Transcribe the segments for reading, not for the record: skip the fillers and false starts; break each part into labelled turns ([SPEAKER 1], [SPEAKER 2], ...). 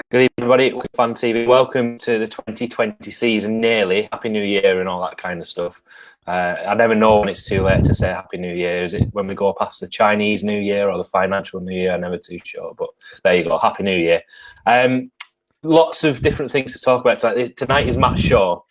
[SPEAKER 1] Good evening, everybody. Wigan Fan TV. Welcome to the 2020 season, nearly. Happy New Year and all that kind of stuff. I never know when it's too late to say Happy New Year. Is it when we go past the Chinese New Year or the financial New Year? I'm never too sure, but there you go. Happy New Year. Lots of different things to talk about. Tonight is Matt Shaw,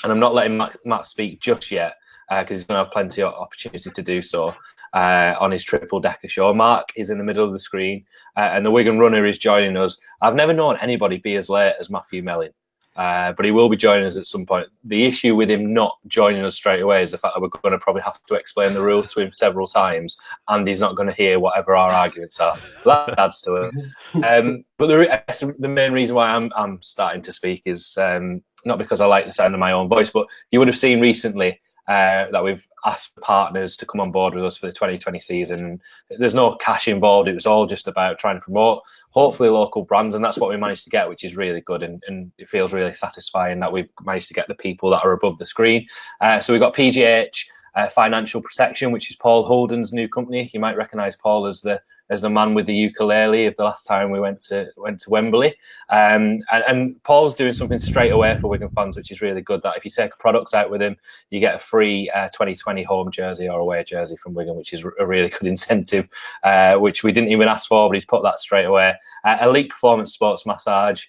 [SPEAKER 1] and I'm not letting Matt speak just yet because he's going to have plenty of opportunity to do so. On his triple decker show. Mark is in the middle of the screen and the Wigan runner is joining us. I've never known anybody be as late as Matthew Melling, but he will be joining us at some point. The issue with him not joining us straight away is the fact that we're going to probably have to explain the rules to him several times and he's not going to hear whatever our arguments are. That adds to it. But the main reason why I'm starting to speak is not because I like the sound of my own voice, but you would have seen recently that we've asked partners to come on board with us for the 2020 season. There's no cash involved. It was all just about trying to promote, hopefully, local brands, and that's what we managed to get, which is really good, and it feels really satisfying that we've managed to get the people that are above the screen. So we've got PGH Financial Protection, which is Paul Holden's new company. You might recognise Paul as the man with the ukulele of the last time we went to Wembley. And Paul's doing something straight away for Wigan fans, which is really good, that if you take products out with him, you get a free 2020 home jersey or away jersey from Wigan, which is a really good incentive, which we didn't even ask for, but he's put that straight away. Elite Performance Sports Massage,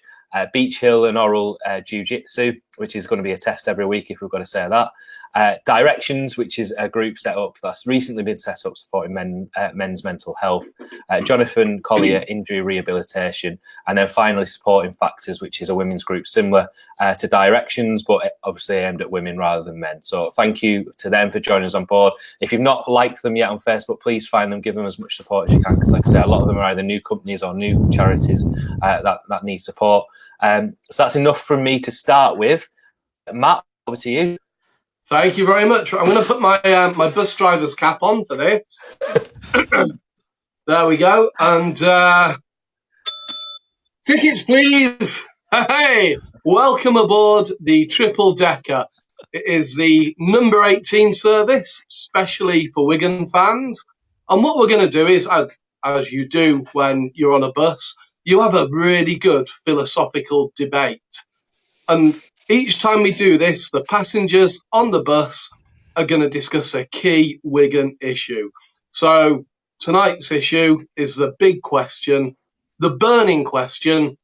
[SPEAKER 1] Beach Hill and Oral Jiu-Jitsu, which is going to be a test every week if we've got to say that. Directions, which is a group set up that's recently been set up supporting men's mental health. Jonathan Collier, injury rehabilitation, and then finally Supporting Factors, which is a women's group similar to Directions, but obviously aimed at women rather than men. So thank you to them for joining us on board. If you've not liked them yet on Facebook, please find them, give them as much support as you can, because like I say, a lot of them are either new companies or new charities that need support. So that's enough from me to start with. Matt, over to you.
[SPEAKER 2] Thank you very much. I'm going to put my my bus driver's cap on for this. There we go. And tickets, please. Hey, welcome aboard the triple decker. It is the number 18 service, especially for Wigan fans. And what we're going to do is, as you do when you're on a bus, you have a really good philosophical debate. And each time we do this, the passengers on the bus are going to discuss a key Wigan issue. So tonight's issue is the big question, the burning question.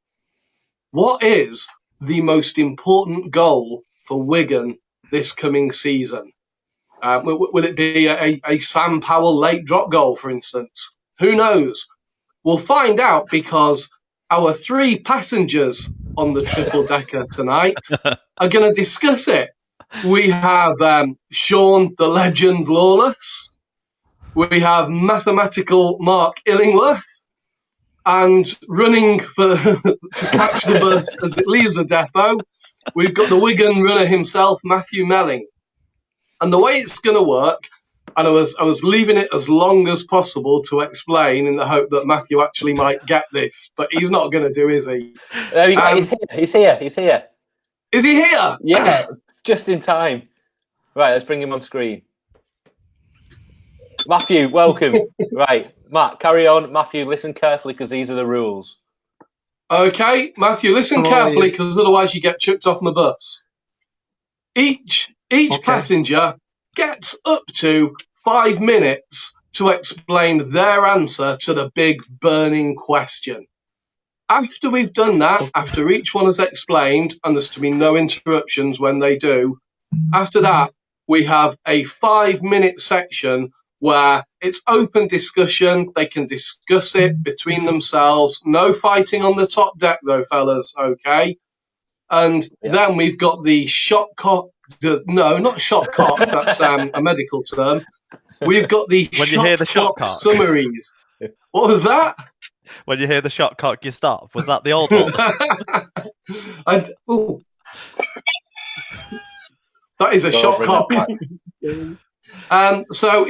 [SPEAKER 2] What is the most important goal for Wigan this coming season? Will it be a Sam Powell late drop goal, for instance? Who knows? We'll find out, because our three passengers on the triple decker tonight are going to discuss it. We have Sean the Legend Lawless, we have mathematical Mark Illingworth, and running to catch the bus as it leaves the depot, we've got the Wigan runner himself, Matthew Melling. And the way it's going to work, and I was leaving it as long as possible to explain in the hope that Matthew actually might get this, but he's not going to do, is he?
[SPEAKER 1] There you go. He's here. Is
[SPEAKER 2] he here?
[SPEAKER 1] Yeah, just in time. Right, let's bring him on screen. Matthew, welcome. Right, Matt, carry on. Matthew, listen carefully, because these are the rules.
[SPEAKER 2] Okay, Matthew, listen carefully, because otherwise you get chucked off my bus. Each passenger gets up to 5 minutes to explain their answer to the big burning question. After we've done that, after each one has explained, and there's to be no interruptions when they do, after that, we have a 5-minute section where it's open discussion. They can discuss it between themselves. No fighting on the top deck, though, fellas, okay? And then we've got the shot cock. No, not shot cock. That's a medical term. We've got the shot cock summaries. What was that?
[SPEAKER 3] When you hear the shot cock, you stop. Was that the old one?
[SPEAKER 2] That is a shot cock. So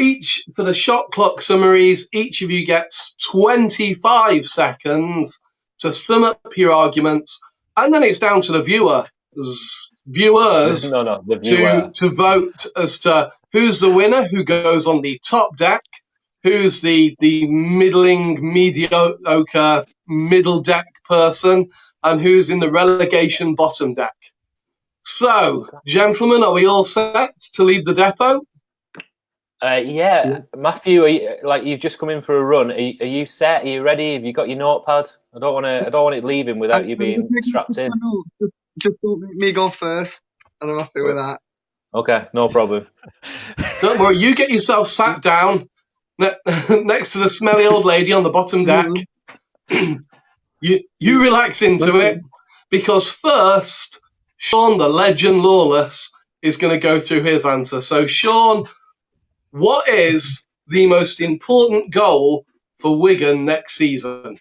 [SPEAKER 2] for the shot clock summaries, each of you gets 25 seconds to sum up your arguments, and then it's down to the viewers to vote as to who's the winner, who goes on the top deck, who's the middling, mediocre, middle deck person, and who's in the relegation bottom deck. So, gentlemen, are we all set to leave the depot?
[SPEAKER 1] Yeah, Matthew, you've just come in for a run. Are you set? Are you ready? Have you got your notepad? I don't want it leaving without you being strapped in.
[SPEAKER 4] Just don't make me go first, and I'm happy with that.
[SPEAKER 1] Okay, no problem.
[SPEAKER 2] Don't worry, you get yourself sat down next to the smelly old lady on the bottom deck. You relax into it, because first, Sean, the legend Lawless, is going to go through his answer. So, Sean, what is the most important goal for Wigan next season?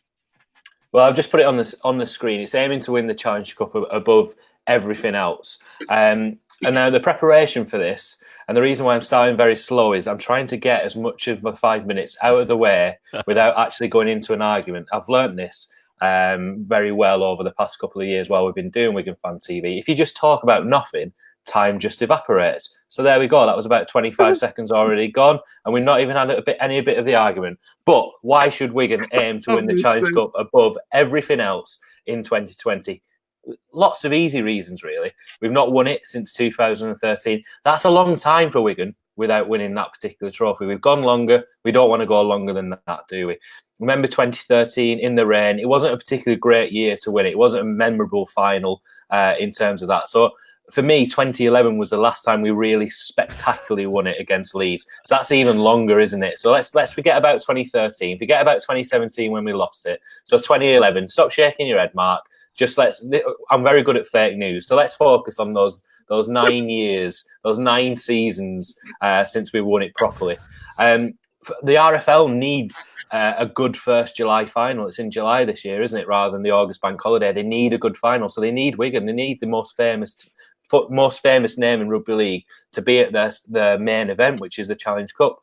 [SPEAKER 1] Well, I've just put it on the screen. It's aiming to win the Challenge Cup above everything else. And now the preparation for this, and the reason why I'm starting very slow, is I'm trying to get as much of my 5 minutes out of the way without actually going into an argument. I've learned this very well over the past couple of years while we've been doing Wigan Fan TV. If you just talk about nothing, time just evaporates. So there we go. That was about 25 seconds already gone, and we've not even had any bit of the argument. But why should Wigan aim to win the Challenge Cup above everything else in 2020? Lots of easy reasons, really. We've not won it since 2013. That's a long time for Wigan without winning that particular trophy. We've gone longer. We don't want to go longer than that, do we? Remember 2013 in the rain. It wasn't a particularly great year to win it. It wasn't a memorable final in terms of that. So for me, 2011 was the last time we really spectacularly won it against Leeds. So that's even longer, isn't it? So let's forget about 2013. Forget about 2017 when we lost it. So 2011. Stop shaking your head, Mark. I'm very good at fake news. So let's focus on those 9 years, those 9 seasons since we won it properly. The RFL needs a good 1st July final. It's in July this year, isn't it? Rather than the August bank holiday. They need a good final. So they need Wigan. They need the most famous name in rugby league to be at their main event, which is the Challenge Cup.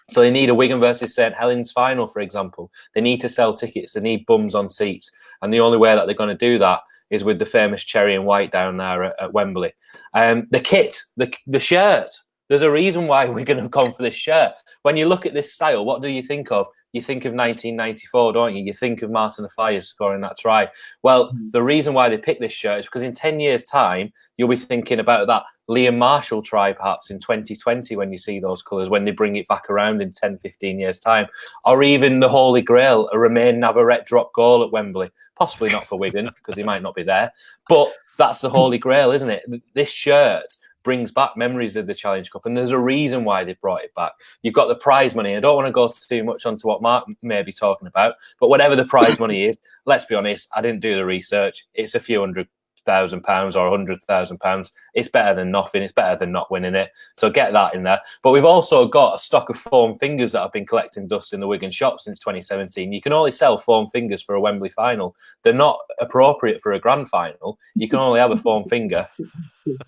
[SPEAKER 1] So they need a Wigan versus St Helens final, for example. They need to sell tickets. They need bums on seats. And the only way that they're going to do that is with the famous cherry and white down there at Wembley. The kit, the shirt. There's a reason why Wigan have gone for this shirt. When you look at this style, what do you think of? You think of 1994, don't you? You think of Martin Afire scoring that try. Well, the reason why they picked this shirt is because in 10 years' time, you'll be thinking about that Liam Marshall try perhaps in 2020 when you see those colours, when they bring it back around in 10, 15 years' time. Or even the Holy Grail, a Romain Navarrete drop goal at Wembley. Possibly not for Wigan, because he might not be there. But that's the Holy Grail, isn't it? This shirt brings back memories of the Challenge Cup, and there's a reason why they brought it back. You've got the prize money. I don't want to go too much onto what Mark may be talking about, but whatever the prize money is, let's be honest, I didn't do the research. It's a few £100,000 or £100,000. It's better than nothing. It's better than not winning it. So get that in there. But we've also got a stock of foam fingers that have been collecting dust in the Wigan shop since 2017. You can only sell foam fingers for a Wembley final. They're not appropriate for a grand final. You can only have a foam finger,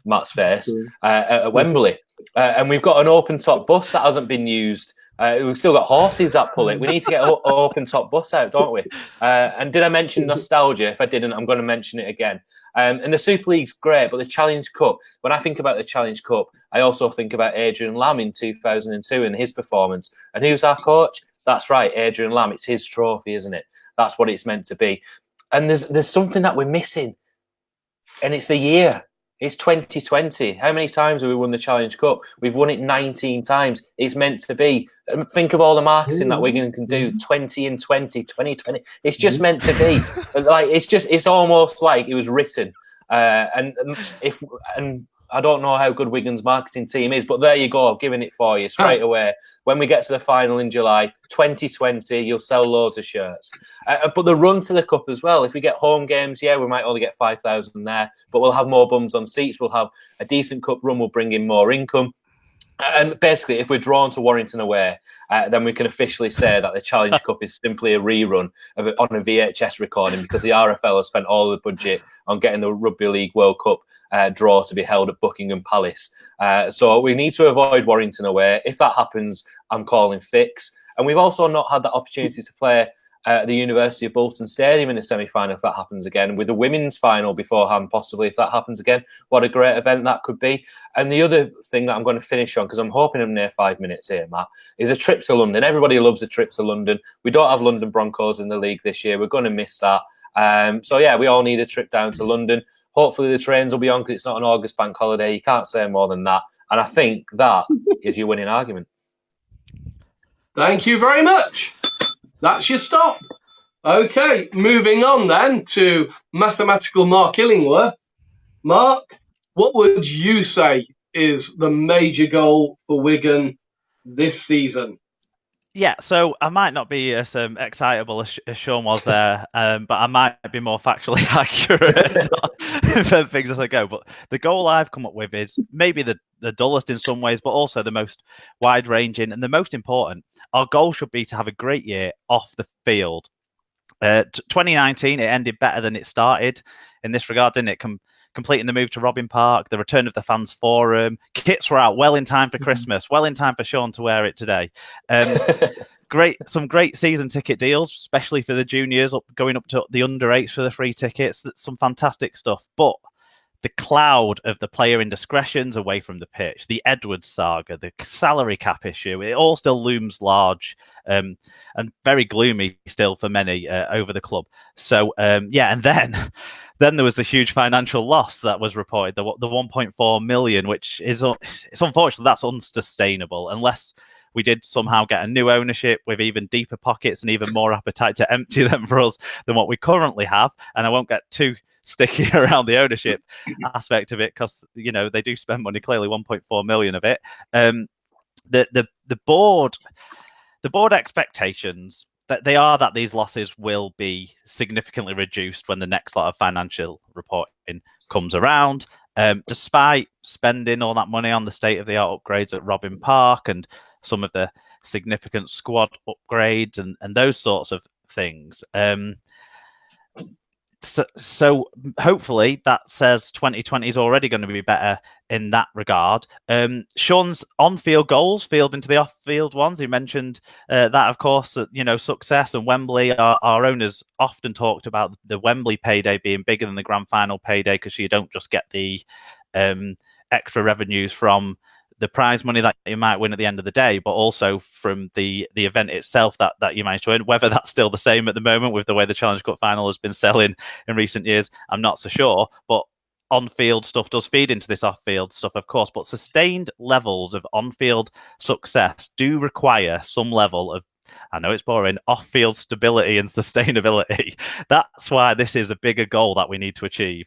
[SPEAKER 1] Matt's face, at Wembley. And we've got an open top bus that hasn't been used. We've still got horses that pull it. We need to get an open top bus out, don't we? And did I mention nostalgia? If I didn't, I'm going to mention it again. And the Super League's great, but the Challenge Cup, when I think about the Challenge Cup, I also think about Adrian Lamb in 2002 and his performance. And who's our coach? That's right, Adrian Lamb. It's his trophy, isn't it? That's what it's meant to be. And there's something that we're missing, and it's the year. It's 2020. How many times have we won the Challenge Cup? We've won it 19 times. It's meant to be. Think of all the marketing that Wigan can do. 20 in 2020. It's just meant to be. It's almost like it was written. And I don't know how good Wigan's marketing team is, but there you go. I've given it for you straight away. When we get to the final in July 2020, you'll sell loads of shirts. But the run to the cup as well. If we get home games, we might only get 5,000 there, but we'll have more bums on seats. We'll have a decent cup run. We'll bring in more income. And basically, if we're drawn to Warrington away, then we can officially say that the Challenge Cup is simply a rerun on a VHS recording, because the RFL has spent all the budget on getting the Rugby League World Cup draw to be held at Buckingham Palace. So we need to avoid Warrington away. If that happens, I'm calling fix. And we've also not had that opportunity to play at the University of Bolton Stadium in the semi-final if that happens again, with the women's final beforehand possibly if that happens again. What a great event that could be. And the other thing that I'm going to finish on, because I'm hoping I'm near 5 minutes here, Matt, is a trip to London. Everybody loves a trip to London. We don't have London Broncos in the league this year. We're going to miss that. So yeah, we all need a trip down to London. Hopefully the trains will be on because it's not an August bank holiday. You can't say more than that. And I think that is your winning argument.
[SPEAKER 2] Thank you very much. That's your stop. Okay, moving on then to mathematical Mark Illingworth. Mark, what would you say is the major goal for Wigan this season?
[SPEAKER 3] Yeah, so I might not be as excitable as Sean was there, but I might be more factually accurate than things as I go. But the goal I've come up with is maybe the dullest in some ways, but also the most wide-ranging and the most important. Our goal should be to have a great year off the field. 2019, it ended better than it started in this regard, didn't it? Completing the move to Robin Park, the return of the fans forum, kits were out well in time for Christmas, well in time for Sean to wear it today. Some great season ticket deals, especially for the juniors, going up to the under 8s for the free tickets. Some fantastic stuff. But the cloud of the player indiscretions away from the pitch, the Edwards saga, the salary cap issue, it all still looms large and very gloomy still for many over the club. So, and then there was the huge financial loss that was reported, the 1.4 million, which is it's unfortunate that's unsustainable unless we did somehow get a new ownership with even deeper pockets and even more appetite to empty them for us than what we currently have. And I won't get too sticky around the ownership aspect of it because, they do spend money, clearly 1.4 million of it. The board expectations that they are that these losses will be significantly reduced when the next lot of financial reporting comes around. Despite spending all that money on the state-of-the-art upgrades at Robin Park and some of the significant squad upgrades and those sorts of things. So hopefully that says 2020 is already going to be better in that regard. Sean's on-field goals field into the off-field ones. He mentioned that, of course, that success and Wembley. Our owners often talked about the Wembley payday being bigger than the grand final payday because you don't just get the extra revenues from the prize money that you might win at the end of the day, but also from the event itself that you managed to win. Whether that's still the same at the moment with the way the Challenge Cup final has been selling in recent years, I'm not so sure. But on-field stuff does feed into this off-field stuff, of course. But sustained levels of on-field success do require some level of, I know it's boring, off-field stability and sustainability. That's why this is a bigger goal that we need to achieve.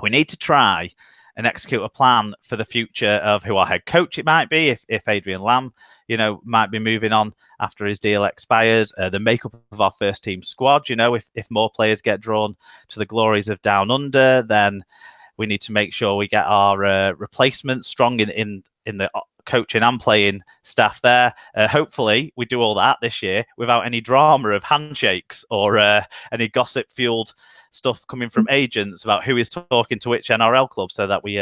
[SPEAKER 3] We need to try and execute a plan for the future of who our head coach it might be, if Adrian Lamb, might be moving on after his deal expires. The makeup of our first team squad, if more players get drawn to the glories of Down Under, then we need to make sure we get our replacements strong in the coaching and playing staff there. Hopefully we do all that this year without any drama of handshakes or any gossip-fueled stuff coming from agents about who is talking to which NRL club, so that we,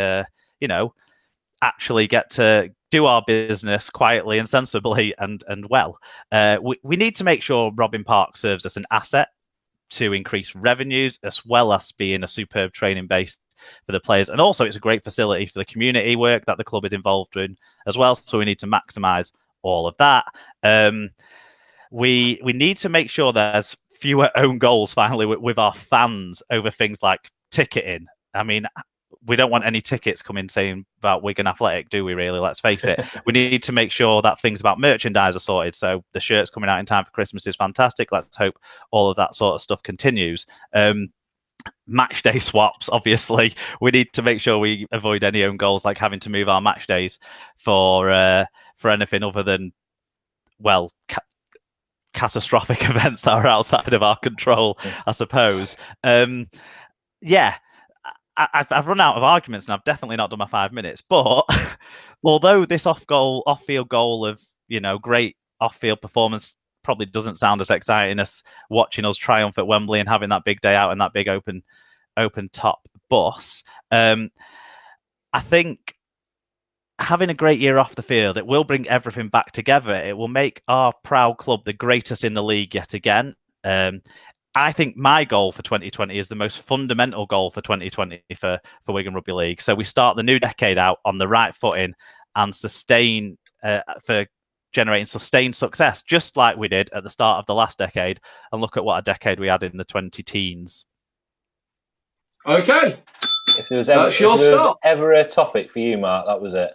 [SPEAKER 3] actually get to do our business quietly and sensibly and well. We need to make sure Robin Park serves as an asset to increase revenues, as well as being a superb training base for the players. And also it's a great facility for the community work that the club is involved in as well. So we need to maximise all of that. We need to make sure there's fewer own goals finally with our fans over things like ticketing. I mean, we don't want any tickets coming saying about Wigan Athletic, do we really? Let's face it. We need to make sure that things about merchandise are sorted. So the shirts coming out in time for Christmas is fantastic. Let's hope all of that sort of stuff continues. Match day swaps, obviously. We need to make sure we avoid any own goals, like having to move our match days for anything other than, catastrophic events that are outside of our control, I suppose. I've run out of arguments and I've definitely not done my 5 minutes. But although this off-field goal of, great off-field performance probably doesn't sound as exciting as watching us triumph at Wembley and having that big day out and that big open top bus, I think having a great year off the field, it will bring everything back together. It will make our proud club the greatest in the league yet again. I think my goal for 2020 is the most fundamental goal for 2020 for Wigan Rugby League. So we start the new decade out on the right footing and sustain for generating sustained success, just like we did at the start of the last decade. And look at what a decade we had in the 20-teens.
[SPEAKER 2] Okay.
[SPEAKER 1] If there was
[SPEAKER 2] That's your start.
[SPEAKER 1] ever a topic for you, Mark, that was it.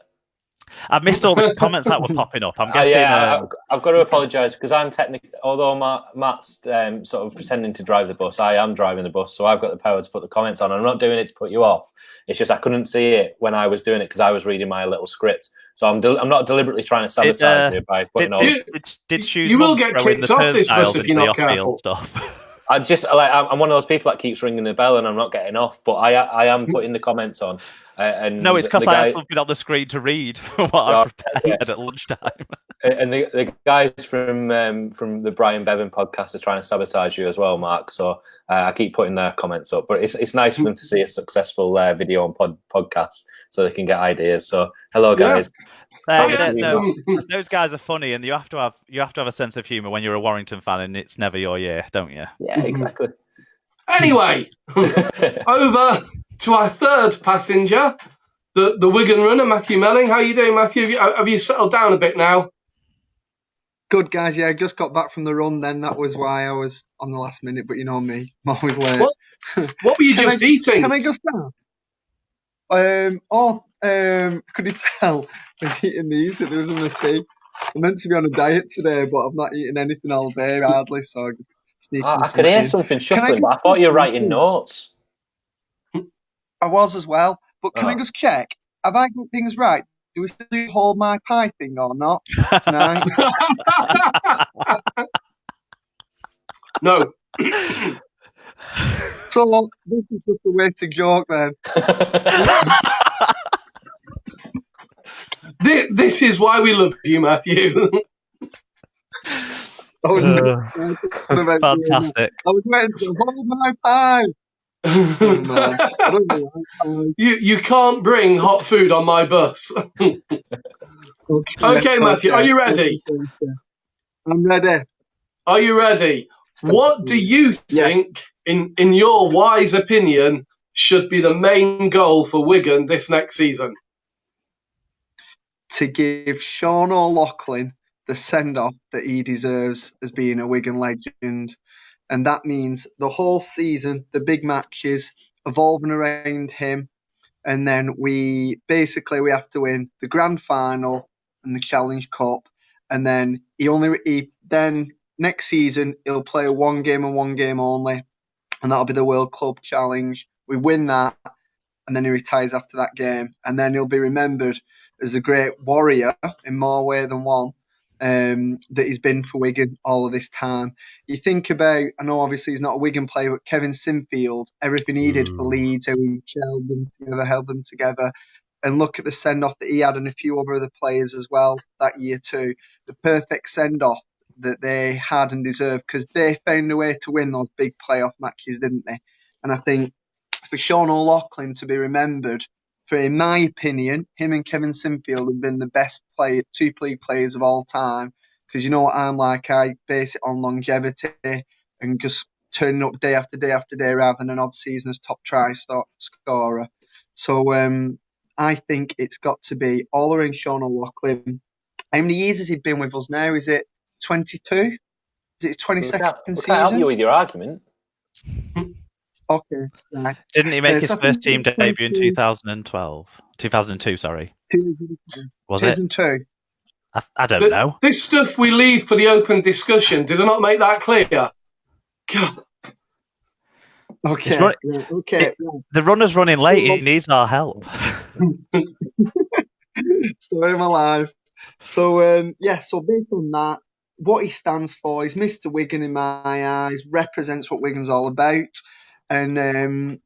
[SPEAKER 3] I've missed all the comments that were popping up. I'm guessing.
[SPEAKER 1] I've got to apologise because I'm technically, although Matt's sort of pretending to drive the bus, I am driving the bus, so I've got the power to put the comments on. I'm not doing it to put you off. It's just I couldn't see it when I was doing it because I was reading my little script. So I'm not deliberately trying to sabotage you by putting on.
[SPEAKER 2] You will get kicked off this bus if you're not careful.
[SPEAKER 1] I'm just I'm one of those people that keeps ringing the bell and I'm not getting off, but I am putting the comments on. And
[SPEAKER 3] no, it's because I have something on the screen to read for what I prepared at lunchtime. And
[SPEAKER 1] the guys from the Brian Bevan podcast are trying to sabotage you as well, Mark. So I keep putting their comments up, but it's nice for them to see a successful video on podcast so they can get ideas. So hello, guys.
[SPEAKER 3] Those guys are funny, and you have to have a sense of humour when you're a Warrington fan, and it's never your year, don't you?
[SPEAKER 1] Yeah, exactly.
[SPEAKER 2] Anyway, over to our third passenger, the Wigan runner, Matthew Melling. How are you doing, Matthew? Have you settled down a bit now?
[SPEAKER 4] Good, guys. Yeah, I just got back from the run then. That was why I was on the last minute, but you know me. I'm always late.
[SPEAKER 2] What were you just eating?
[SPEAKER 4] Can I just could you tell I was eating these? There was in the tea. I'm meant to be on a diet today, but I've not eaten anything all day, hardly, so
[SPEAKER 1] I could hear something shuffling, but I thought you were writing notes.
[SPEAKER 4] I was as well, but can I just check? Have I got things right? Do we still do hold my pie thing or not tonight?
[SPEAKER 2] No.
[SPEAKER 4] So this is just a way to joke then.
[SPEAKER 2] This is why we love you, Matthew.
[SPEAKER 3] Fantastic.
[SPEAKER 4] I was waiting to hold my pie. I don't know.
[SPEAKER 2] You can't bring hot food on my bus. Okay, Matthew, are you ready?
[SPEAKER 4] I'm ready.
[SPEAKER 2] Are you ready? What do you think, in your wise opinion, should be the main goal for Wigan this next season?
[SPEAKER 4] To give Sean O'Loughlin the send-off that he deserves as being a Wigan legend. And that means the whole season, the big matches, evolving around him. And then we have to win the grand final and the Challenge Cup. And then then next season, he'll play one game and one game only. And that'll be the World Club Challenge. We win that. And then he retires after that game. And then he'll be remembered as the great warrior in more way than one that he's been for Wigan all of this time. You think about, I know obviously he's not a Wigan player, but Kevin Sinfield, everything he did for Leeds, how he held them together. And look at the send-off that he had and a few other players as well that year too. The perfect send-off that they had and deserved because they found a way to win those big playoff matches, didn't they? And I think for Sean O'Loughlin to be remembered, in my opinion, him and Kevin Sinfield have been the best two league players of all time. Because you know what I'm like, I base it on longevity and just turning up day after day after day rather than an odd season as top try scorer. So I think it's got to be all around Sean O'Loughlin. How many years has he been with us now? Is it 22? Is it his 22nd season?
[SPEAKER 1] Can't help you with your argument.
[SPEAKER 4] Okay. Right.
[SPEAKER 3] Didn't he make his first team debut in 2012? 2002, sorry. Was it?
[SPEAKER 4] 2002.
[SPEAKER 3] I don't know.
[SPEAKER 2] This stuff we leave for the open discussion. Did I not make that clear? God.
[SPEAKER 4] Okay.
[SPEAKER 3] The runner's running late. He needs our help.
[SPEAKER 4] Story of my life. So, so based on that, what he stands for, he's Mr. Wigan in my eyes, represents what Wigan's all about. And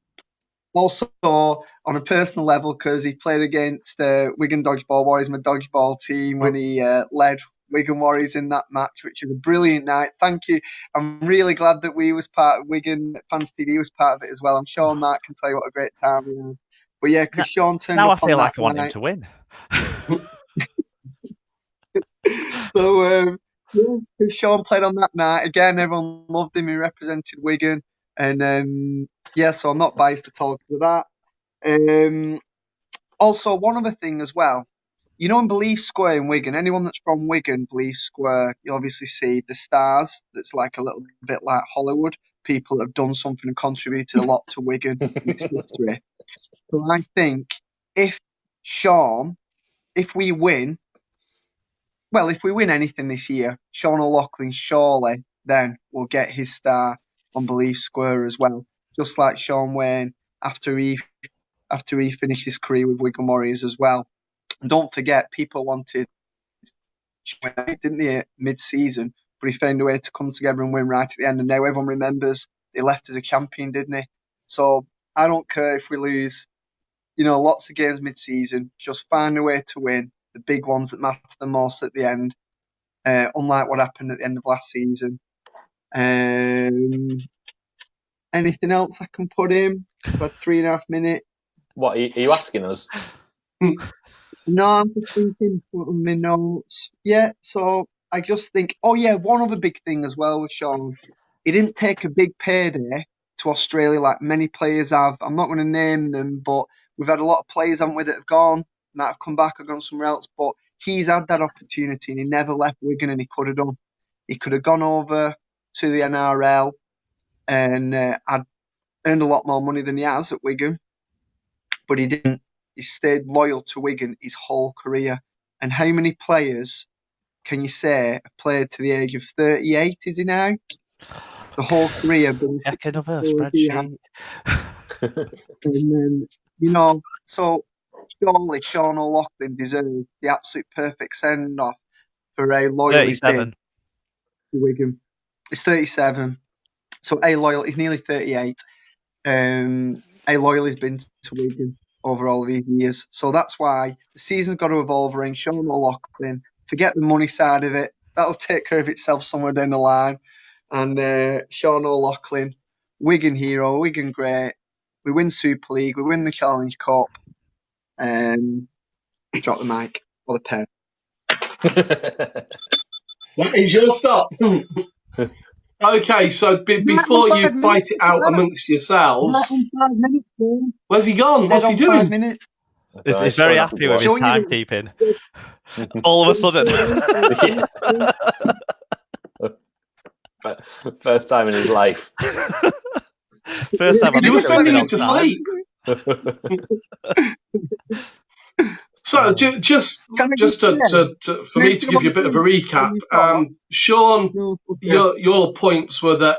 [SPEAKER 4] also on a personal level, because he played against Wigan Dodgeball Warriors, my dodgeball team, when he led Wigan Warriors in that match, which was a brilliant night. Thank you. I'm really glad that we was part of Wigan Fans TV was part of it as well. I'm sure Mark can tell you what a great time we had. But yeah, because Sean turned
[SPEAKER 3] now
[SPEAKER 4] up
[SPEAKER 3] I feel
[SPEAKER 4] on
[SPEAKER 3] like
[SPEAKER 4] that
[SPEAKER 3] I want
[SPEAKER 4] night.
[SPEAKER 3] him to win.
[SPEAKER 4] So because Sean played on that night again, everyone loved him. He represented Wigan. And so I'm not biased at all because of that. Also, one other thing as well, you know, in Belief Square in Wigan, anyone that's from Wigan, Belief Square, you obviously see the stars. That's like a little bit like Hollywood. People that have done something and contributed a lot to Wigan and its history. So I think if we win anything this year, Sean O'Loughlin surely then will get his star on Belief Square as well. Just like Sean Wayne after he finished his career with Wigan Warriors as well. And don't forget, people wanted, didn't they, mid-season, but he found a way to come together and win right at the end. And now everyone remembers they left as a champion, didn't he? So I don't care if we lose, lots of games mid-season. Just find a way to win the big ones that matter the most at the end. Unlike what happened at the end of last season. Anything else I can put in? About 3.5 minutes.
[SPEAKER 1] What, are you asking us?
[SPEAKER 4] No, I'm just thinking on my notes. Yeah, so I just think, one other big thing as well with Sean. He didn't take a big payday to Australia like many players have. I'm not going to name them, but we've had a lot of players, haven't we, that have gone, might have come back or gone somewhere else, but he's had that opportunity and he never left Wigan, and he could have done. He could have gone over to the NRL and had earned a lot more money than he has at Wigan, but he didn't. He stayed loyal to Wigan his whole career. And how many players can you say have played to the age of 38, is he now? The whole career.
[SPEAKER 3] Check another spreadsheet.
[SPEAKER 4] And then, so surely Sean O'Loughlin deserves the absolute perfect send-off for a loyal he's been to Wigan. He's 37. So he's nearly 38. A loyal he's been to Wigan over all of these years. So that's why the season's got to evolve around Sean O'Loughlin. Forget the money side of it. That'll take care of itself somewhere down the line. And Sean O'Loughlin, Wigan hero, Wigan great. We win Super League. We win the Challenge Cup. Drop the mic or the pen.
[SPEAKER 2] That is your stop. Okay, so before you fight it out amongst yourselves, where's he gone? What's he doing?
[SPEAKER 4] 5 minutes.
[SPEAKER 3] He's very happy with his timekeeping. All of a sudden.
[SPEAKER 1] First time in his life.
[SPEAKER 3] First time
[SPEAKER 2] you were sending him to sleep. So just for me to give you a bit of a recap, Sean, your points were that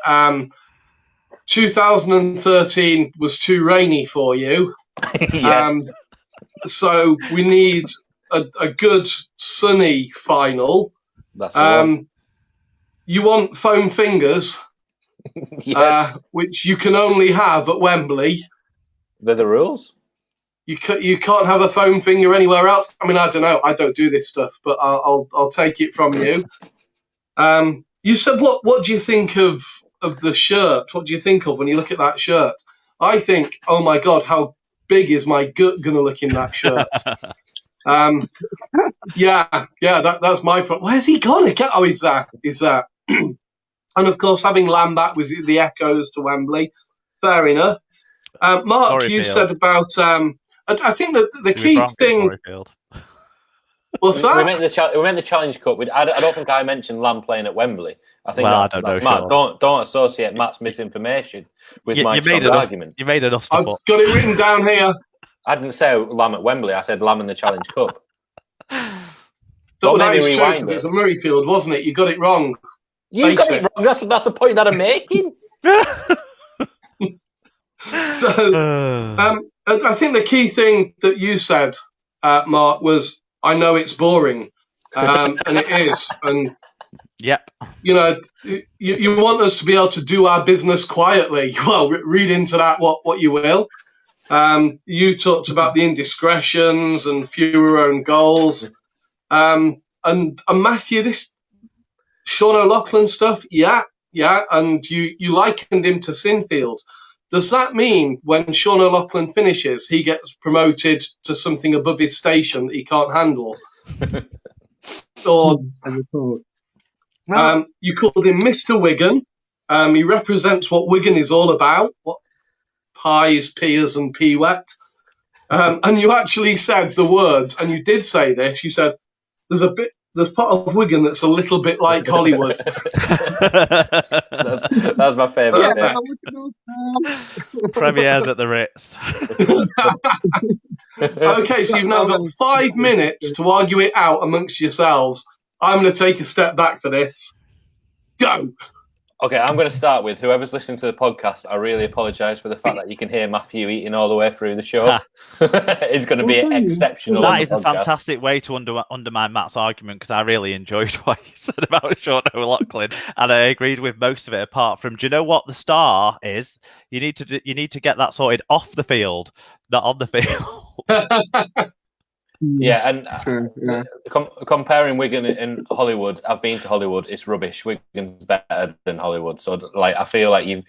[SPEAKER 2] 2013 was too rainy for you.
[SPEAKER 1] Yes.
[SPEAKER 2] So we need a good sunny final.
[SPEAKER 1] That's the one.
[SPEAKER 2] You want foam fingers,
[SPEAKER 1] Yes.
[SPEAKER 2] which you can only have at Wembley.
[SPEAKER 1] They're the rules.
[SPEAKER 2] You can't have a foam finger anywhere else. I mean, I don't know. I don't do this stuff, but I'll take it from you. You said what do you think of the shirt? What do you think of when you look at that shirt? I think, oh my God, how big is my gut gonna look in that shirt? That's my problem. Where's he gone? Oh, he's there. And of course, having Lamb back was the echoes to Wembley. Fair enough. Mark, you said about. I think that the key thing. What's that?
[SPEAKER 1] We meant the Challenge Cup. I don't think I mentioned Lamb playing at Wembley. I think
[SPEAKER 3] I don't know.
[SPEAKER 1] Matt, don't associate Matt's misinformation with my argument.
[SPEAKER 3] You made enough stuff
[SPEAKER 2] I've got it written down here.
[SPEAKER 1] I didn't say Lamb at Wembley. I said Lamb in the Challenge Cup.
[SPEAKER 2] That is true because it's a Murrayfield, wasn't it? You got it wrong.
[SPEAKER 1] You got it wrong. That's the point that I'm making.
[SPEAKER 2] So, I think the key thing that you said, Mark, was I know it's boring, and it is. And
[SPEAKER 3] yep.
[SPEAKER 2] You want us to be able to do our business quietly. Well, read into that what you will. You talked about the indiscretions and fewer own goals. And Matthew, this Sean O'Loughlin stuff, yeah, and you likened him to Sinfield. Does that mean when Sean O'Loughlin finishes, he gets promoted to something above his station that he can't handle? Or you called him Mr. Wigan. He represents what Wigan is all about, what pies, peas and pee-wet. And you actually said the words, and you did say this. You said there's part of Wigan that's a little bit like Hollywood.
[SPEAKER 1] That's my favourite
[SPEAKER 2] Yeah.
[SPEAKER 1] bit.
[SPEAKER 3] Premieres at the Ritz.
[SPEAKER 2] Okay, so you've now got 5 minutes to argue it out amongst yourselves. I'm going to take a step back for this. Go.
[SPEAKER 1] Okay, I'm going to start with whoever's listening to the podcast. I really apologise for the fact that you can hear Matthew eating all the way through the show. It's going to be exceptional.
[SPEAKER 3] That is a fantastic way to undermine Matt's argument, because I really enjoyed what he said about Sean O'Loughlin, and I agreed with most of it. Apart from, do you know what the star is? You need to get that sorted off the field, not on the field.
[SPEAKER 1] Yeah, and comparing Wigan and Hollywood, I've been to Hollywood. It's rubbish. Wigan's better than Hollywood. So, like, I feel like you've,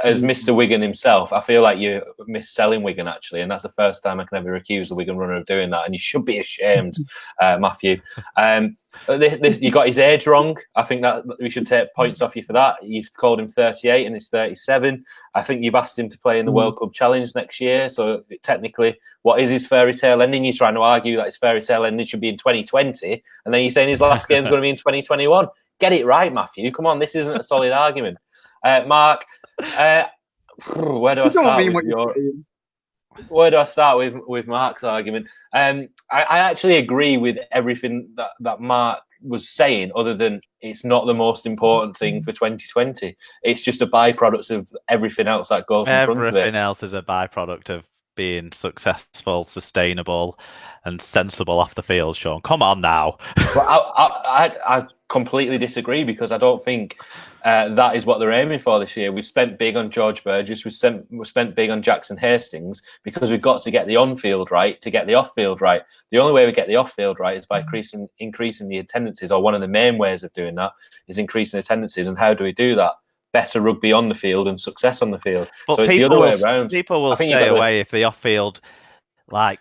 [SPEAKER 1] as Mr. Wigan himself, I feel like you're mis-selling Wigan, actually, and that's the first time I can ever accuse the Wigan runner of doing that. And you should be ashamed, Matthew. You got his age wrong. I think that we should take points off you for that. You've called him 38 and he's 37. I think you've asked him to play in the World Club Challenge next year. So technically, what is his fairy tale ending? You're trying to argue that his fairy tale ending should be in 2020, and then you're saying his last game's going to be in 2021. Get it right, Matthew. Come on, this isn't a solid argument. Mark, where do I start with Mark's argument? I actually agree with everything that Mark was saying, other than it's not the most important thing for 2020. It's just a byproduct of everything else that goes in front of it.
[SPEAKER 3] Everything else is a byproduct of being successful, sustainable, and sensible off the field, Sean. Come on now.
[SPEAKER 1] But I completely disagree, because I don't think that is what they're aiming for this year. We've spent big on George Burgess. We've spent big on Jackson Hastings, because we've got to get the on-field right to get the off-field right. The only way we get the off-field right is by increasing the attendances, or one of the main ways of doing that is increasing attendances. And how do we do that? Better rugby on the field and success on the field.
[SPEAKER 3] But
[SPEAKER 1] so it's the other way around.
[SPEAKER 3] People will stay away if the off-field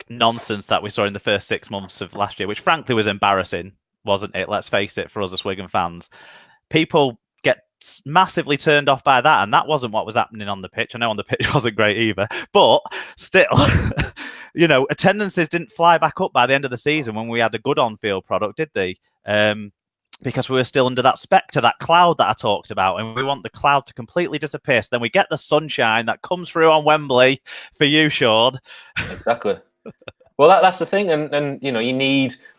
[SPEAKER 3] nonsense that we saw in the first 6 months of last year, which frankly was embarrassing, wasn't it? Let's face it, for us as Wigan fans. People get massively turned off by that, and that wasn't what was happening on the pitch. I know on the pitch wasn't great either, but still, attendances didn't fly back up by the end of the season when we had a good on-field product, did they? Because we were still under that spectre, that cloud that I talked about, and we want the cloud to completely disappear. So then we get the sunshine that comes through on Wembley for you, Sean.
[SPEAKER 1] Exactly. Well, that's the thing, and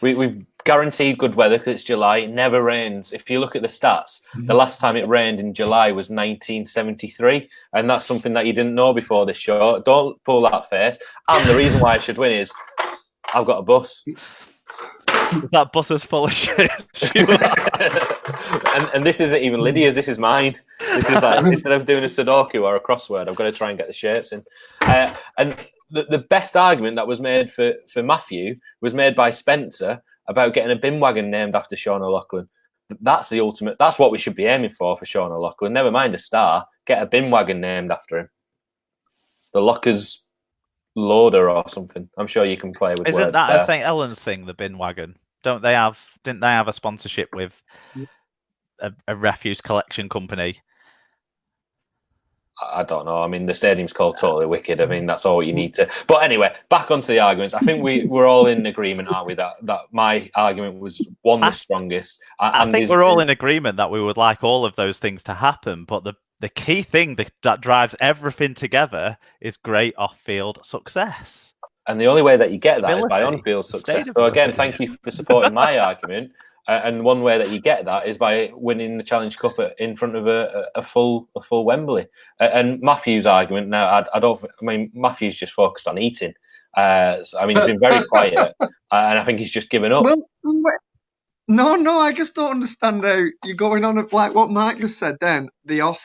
[SPEAKER 1] we've guaranteed good weather because it's July. It never rains. If you look at the stats, the last time it rained in July was 1973, and that's something that you didn't know before this show. Don't pull that face. And the reason why I should win is I've got a bus.
[SPEAKER 3] That bus is full of shit.
[SPEAKER 1] and this isn't even Lydia's. This is mine. This is like, instead of doing a Sudoku or a crossword, I've got to try and get the shapes in. And the best argument that was made for Matthew was made by Spencer about getting a bin wagon named after Sean O'Loughlin. That's the ultimate. That's what we should be aiming for Sean O'Loughlin. Never mind a star. Get a bin wagon named after him. The Lockers Loader or something. I'm sure you can play with.
[SPEAKER 3] Isn't that a St. Helens thing? The bin wagon. Didn't they have a sponsorship with a refuse collection company?
[SPEAKER 1] I don't know. I mean, the stadium's called Totally Wicked. I mean, that's all you need to. But anyway, back onto the arguments. I think we're all in agreement, aren't we? That my argument was the strongest.
[SPEAKER 3] I think we're all in agreement that we would like all of those things to happen. But the key thing that drives everything together is great off-field success.
[SPEAKER 1] And the only way that you get that is by on-field success. So again, thank you for supporting my argument. And one way that you get that is by winning the Challenge Cup in front of a full Wembley. And Matthew's argument now, Matthew's just focused on eating. He's been very quiet, and I think he's just given up.
[SPEAKER 4] Well, no, I just don't understand how you're going on like what Mark just said. Then the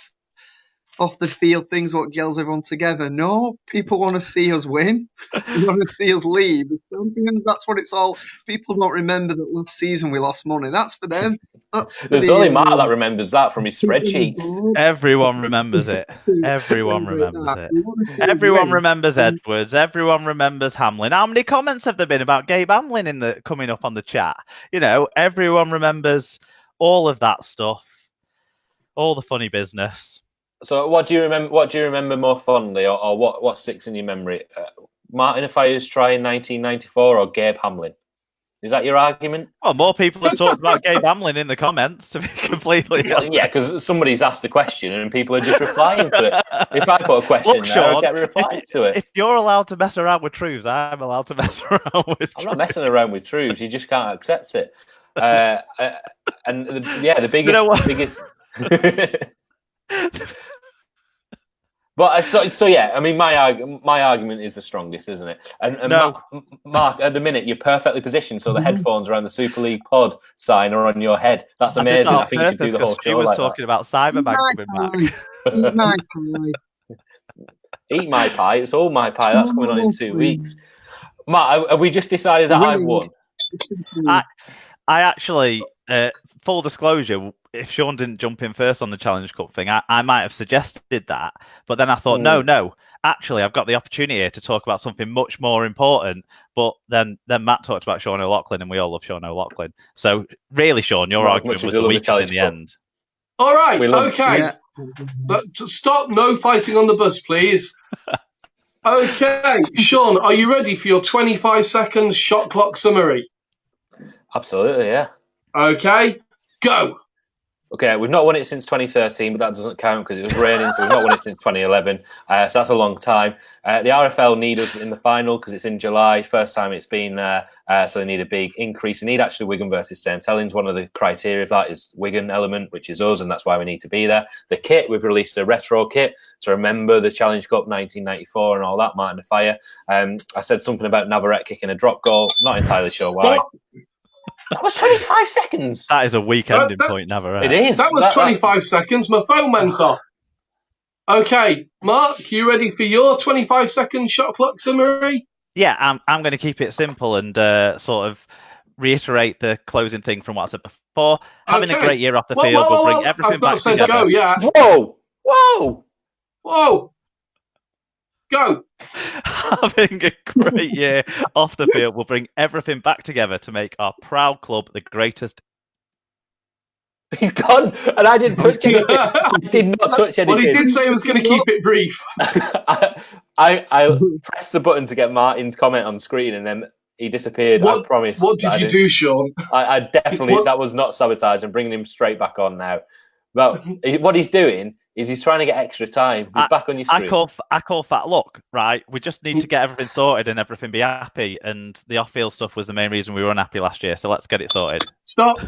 [SPEAKER 4] off the field things, what gels everyone together. No, people want to see us win. They want to see us lead. The champions, that's what it's all. People don't remember that last season we lost money. That's for them.
[SPEAKER 1] There's only Mark that remembers that from his spreadsheets.
[SPEAKER 3] Everyone remembers it. Everyone remembers it. Everyone remembers Edwards. Everyone remembers Hamlin. How many comments have there been about Gabe Hamlin coming up on the chat? Everyone remembers all of that stuff. All the funny business.
[SPEAKER 1] So, what do you remember? What do you remember more fondly, or what sticks in your memory? Martin Affire's try in 1994 or Gabe Hamlin? Is that your argument?
[SPEAKER 3] Well, more people have talked about Gabe Hamlin in the comments, to be completely
[SPEAKER 1] Well,
[SPEAKER 3] honest.
[SPEAKER 1] yeah, because somebody's asked a question and people are just replying to it. If I put a question
[SPEAKER 3] Look,
[SPEAKER 1] there,
[SPEAKER 3] Sean,
[SPEAKER 1] I get replies to it.
[SPEAKER 3] If you're allowed to mess around with truths, I'm allowed to mess around with
[SPEAKER 1] I'm not messing around with truths. You just can't accept it. The biggest. But so yeah, I mean, my argument is the strongest, isn't it? And
[SPEAKER 3] No.
[SPEAKER 1] Mark, at the minute you're perfectly positioned, so the headphones around the Super League Pod sign are on your head. That's amazing. I think you should do the whole show
[SPEAKER 3] She was
[SPEAKER 1] like
[SPEAKER 3] talking about Cyberbank with Mark.
[SPEAKER 1] Eat my pie. It's all my pie. That's coming on in 2 weeks. Mark, have we just decided that I won?
[SPEAKER 3] I actually, full disclosure, if Sean didn't jump in first on the Challenge Cup thing, I might have suggested that. But then I thought, no, actually, I've got the opportunity here to talk about something much more important. But then Matt talked about Sean O'Loughlin, and we all love Sean O'Loughlin. So really, Sean, your argument was the weakest in the end.
[SPEAKER 2] All right, okay. Yeah. Stop no fighting on the bus, please. Okay, Sean, are you ready for your 25-second shot clock summary?
[SPEAKER 1] Absolutely, yeah.
[SPEAKER 2] Okay, go.
[SPEAKER 1] Okay, we've not won it since 2013, but that doesn't count because it was raining, so we've not won it since 2011. So that's a long time. The RFL need us in the final because it's in July. First time it's been there, so they need a big increase. They need actually Wigan versus St Helens. One of the criteria of that is Wigan element, which is us, and that's why we need to be there. The kit, we've released a retro kit to remember the Challenge Cup 1994 and all that, Martin the Fire. I said something about Navarrete kicking a drop goal. Not entirely sure why. That was 25 seconds.
[SPEAKER 3] That is a weak ending point, Navarrete.
[SPEAKER 1] It is.
[SPEAKER 2] That was 25 seconds. My phone went off. Okay, Mark, you ready for your 25-second shot clock summary?
[SPEAKER 3] Yeah, I'm going to keep it simple and sort of reiterate the closing thing from what I said before. Having a great year off the field will bring everything back together.
[SPEAKER 2] Go, yeah.
[SPEAKER 1] Whoa!
[SPEAKER 2] Go.
[SPEAKER 3] Having a great year off the field will bring everything back together to make our proud club the greatest.
[SPEAKER 1] He's gone, and I didn't touch anything. I did not touch anything.
[SPEAKER 2] Well, he did say he was going to keep it brief.
[SPEAKER 1] I pressed the button to get Martin's comment on screen, and then he disappeared. I promise.
[SPEAKER 2] What did you do, Sean?
[SPEAKER 1] I definitely, that was not sabotage. I'm bringing him straight back on now. But what he's doing is he's trying to get extra time. He's back on your screen.
[SPEAKER 3] I call that. Look, right, we just need to get everything sorted and everything be happy. And the off-field stuff was the main reason we were unhappy last year. So let's get it sorted.
[SPEAKER 2] Stop.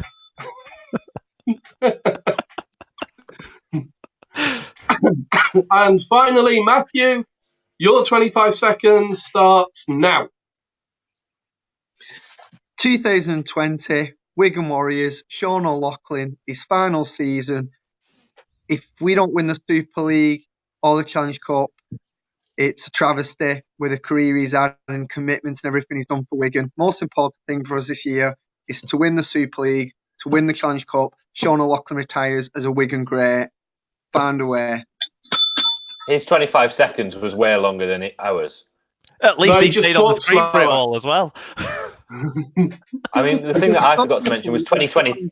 [SPEAKER 2] And finally, Matthew, your 25 seconds starts now.
[SPEAKER 4] 2020, Wigan Warriors, Sean O'Loughlin, his final season. If we don't win the Super League or the Challenge Cup, it's a travesty with the career he's had and commitments and everything he's done for Wigan. Most important thing for us this year is to win the Super League, to win the Challenge Cup. Sean O'Loughlin retires as a Wigan great. Find a way.
[SPEAKER 1] His 25 seconds was way longer than ours.
[SPEAKER 3] At least he stayed on the screen for it all as well.
[SPEAKER 1] I mean, the thing that I forgot to mention was 2020.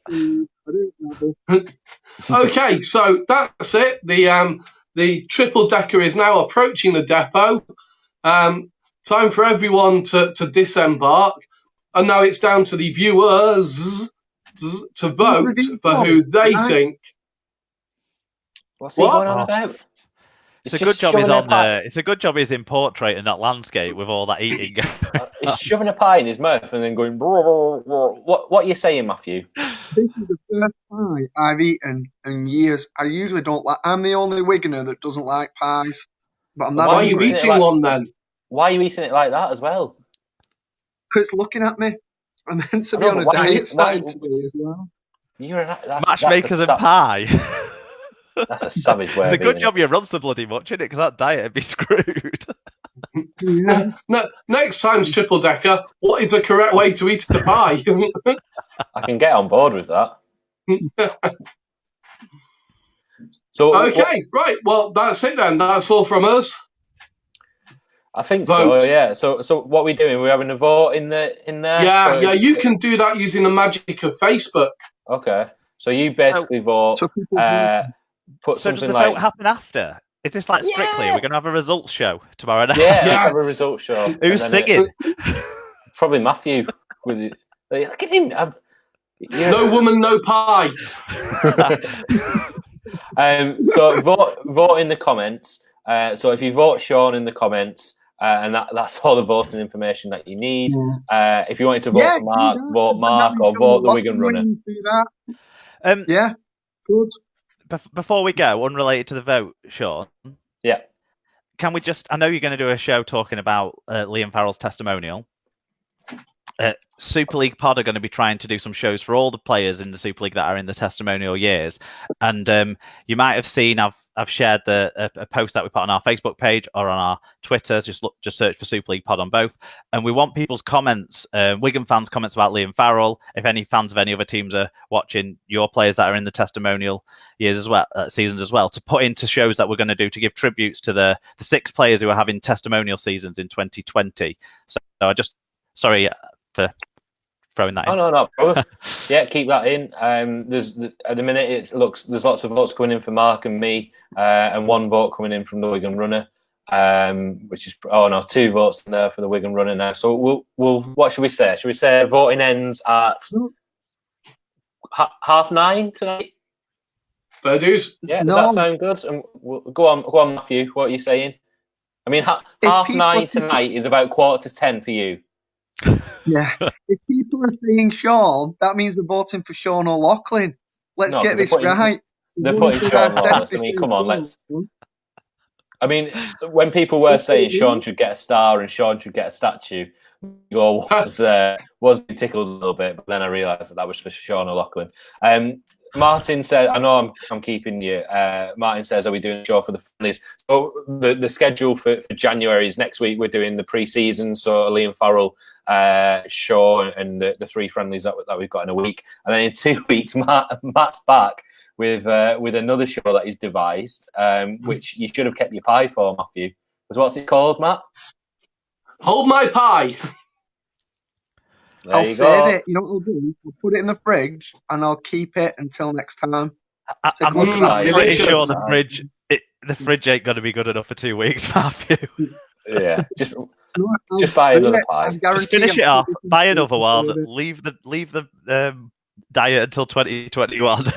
[SPEAKER 2] Okay, so that's it. The triple decker is now approaching the depot. Time for everyone to disembark. And now it's down to the viewers to vote for who they think.
[SPEAKER 1] What's he going on about?
[SPEAKER 3] It's a good job he's on there. It's a good job he's in portrait and not landscape with all that eating.
[SPEAKER 1] He's shoving a pie in his mouth and then going. What are you saying, Matthew?
[SPEAKER 4] This is the first pie I've eaten in years. I usually don't like. I'm the only Wiganer that doesn't like pies. But I'm not.
[SPEAKER 2] Why are you eating one then?
[SPEAKER 1] Why are you eating it like that as well?
[SPEAKER 4] Because it's looking at me. I'm meant to be on a diet starting today as well.
[SPEAKER 3] Matchmakers and pie.
[SPEAKER 1] That's a savage way.
[SPEAKER 3] It's a good job you run so bloody much, isn't it? Because that diet would be screwed.
[SPEAKER 2] No, next time's triple decker. What is the correct way to eat a pie?
[SPEAKER 1] I can get on board with that. So
[SPEAKER 2] okay, right. Well, that's it then. That's all from us.
[SPEAKER 1] I think vote. So. Yeah. So what are we doing? We're having a vote in there.
[SPEAKER 2] Yeah. You can do that using the magic of Facebook.
[SPEAKER 1] Okay. So you basically vote. Put
[SPEAKER 3] so
[SPEAKER 1] something
[SPEAKER 3] does the
[SPEAKER 1] like.
[SPEAKER 3] vote happen after? Is this like Strictly?
[SPEAKER 1] Yeah.
[SPEAKER 3] We're going to have a results show tomorrow night.
[SPEAKER 1] Yeah, let's
[SPEAKER 2] Yes.
[SPEAKER 1] have a results show.
[SPEAKER 3] Who's
[SPEAKER 1] And then
[SPEAKER 3] singing?
[SPEAKER 1] probably Matthew. With it. Look at him.
[SPEAKER 2] No woman, no pie.
[SPEAKER 1] So vote in the comments. So if you vote Sean in the comments, and that's all the voting information that you need. If you wanted to vote for Mark, vote Mark, or vote the Wigan runner.
[SPEAKER 4] Yeah, good.
[SPEAKER 3] Before we go, unrelated to the vote, Sean.
[SPEAKER 1] Yeah.
[SPEAKER 3] Can we just? I know you're going to do a show talking about Liam Farrell's testimonial. Super League Pod are going to be trying to do some shows for all the players in the Super League that are in the testimonial years, and you might have seen I've shared a post that we put on our Facebook page or on our Twitter. Just search for Super League Pod on both, and we want people's comments, Wigan fans' comments about Liam Farrell. If any fans of any other teams are watching, your players that are in the testimonial years as well, seasons as well, to put into shows that we're going to do to give tributes to the 6 players who are having testimonial seasons in 2020. So I just sorry for throwing that in.
[SPEAKER 1] Oh no problem. Yeah, keep that in. There's at the minute there's lots of votes coming in for Mark and me, and 1 vote coming in from the Wigan runner, which is 2 votes in there for the Wigan runner now. So we'll what should we say? Should we say voting ends at 9:30 tonight?
[SPEAKER 2] Fair dues.
[SPEAKER 1] Yeah, does that sound good? And go on, Matthew. What are you saying? I mean, 9:30 tonight is about 9:45 for you.
[SPEAKER 4] Yeah. If people are saying Sean, that means they're voting for Sean O'Loughlin. Let's get this right.
[SPEAKER 1] They're putting Sean Lawless. I mean, come on, I mean, when people were saying Sean should get a star and Sean should get a statue, was tickled a little bit, but then I realised that was for Sean O'Loughlin. Martin said, I know I'm keeping you. Martin says, are we doing a show for the friendlies? So the schedule for January is next week. We're doing the pre-season, so Liam Farrell show and the 3 friendlies that we've got in a week. And then in 2 weeks, Matt's back with another show that he's devised, which you should have kept your pie for, Matthew. Because what's it called, Matt?
[SPEAKER 2] Hold my pie.
[SPEAKER 4] I'll save it. You know what I'll do? I'll put it in the fridge and I'll keep it until next time.
[SPEAKER 3] I'm pretty sure the fridge ain't going to be good enough for 2 weeks, Matthew.
[SPEAKER 1] Yeah, just buy another pie.
[SPEAKER 3] Just finish it off. Buy another one. Leave the diet until 2021.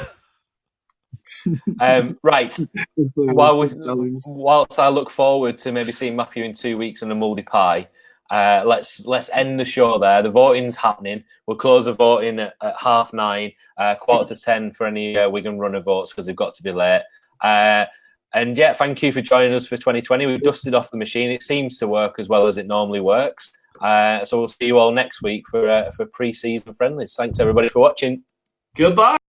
[SPEAKER 1] Right. Whilst I look forward to maybe seeing Matthew in 2 weeks and a mouldy pie, let's end the show there. The voting's happening. We'll close the voting at 9:30, 9:45 for any Wigan runner votes because they've got to be late. And yeah, thank you for joining us for 2020. We've dusted off the machine. It seems to work as well as it normally works. So we'll see you all next week for pre-season friendlies. Thanks everybody for watching.
[SPEAKER 2] Goodbye.